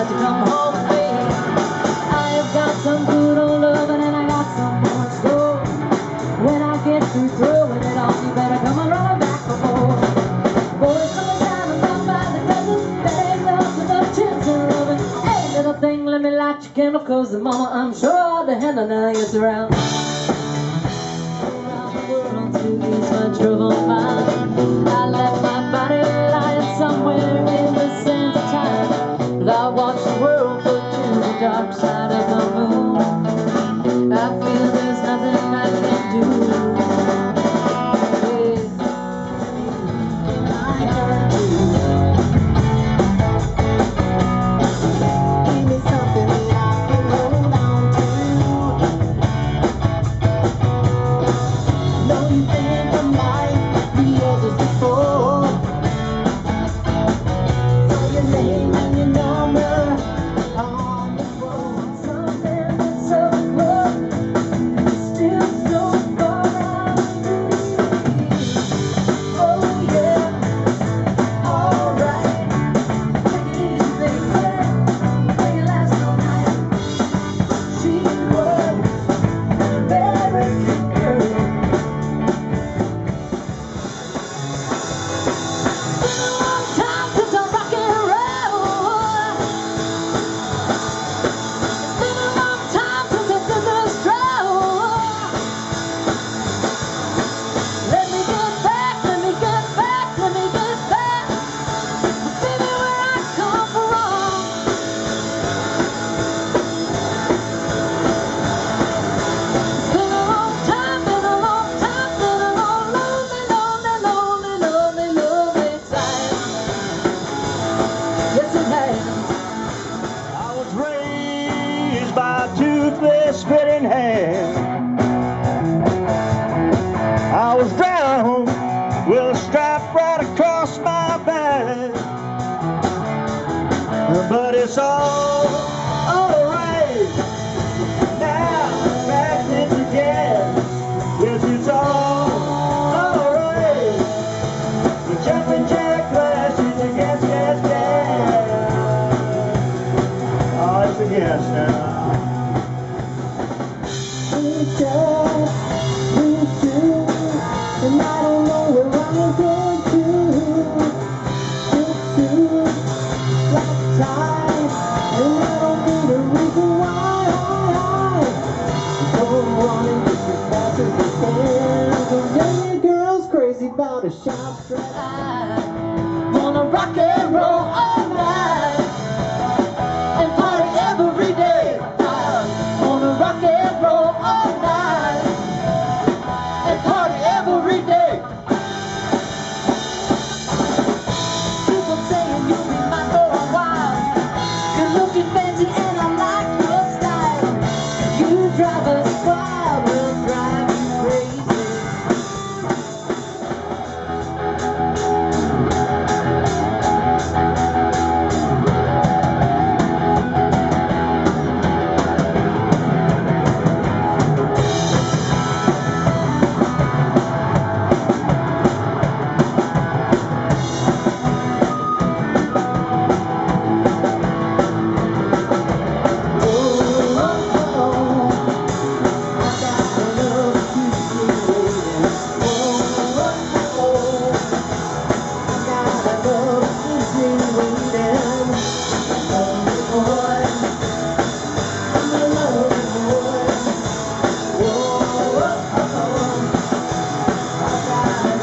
to come home with me. I have got some good old loving and I got some more in store. When I get through throwing it off, you better come and run back for more. Boys coming down and down by the dozen, bags up enough chance and loving. Hey, little thing, let me light your candle, cause the mama, I'm sure the handle now gets around. Around the world to ease my troubled mind, I left my body lying somewhere in the sands of time. But I watch the world go to the dark side of the moon. I feel there's nothing I can do. By toothpaste-spitting hand, I was drowned with a strap right across my back. But it's all right now, back in again. Yes, it's all right. The jumping jack flashes against gas. Oh, it's a guess now. And I don't know where I'm going to. It's like time, and I don't need a reason why. Go on and just as fast as we can. The young girl's crazy about a sharp strap. I wanna rock and roll all night and party every day. I wanna rock and roll all night and party every day. People saying you'll be mine for a while. You're looking fancy and I like your style. You drive us wild, we'll drive you crazy.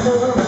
Whoa,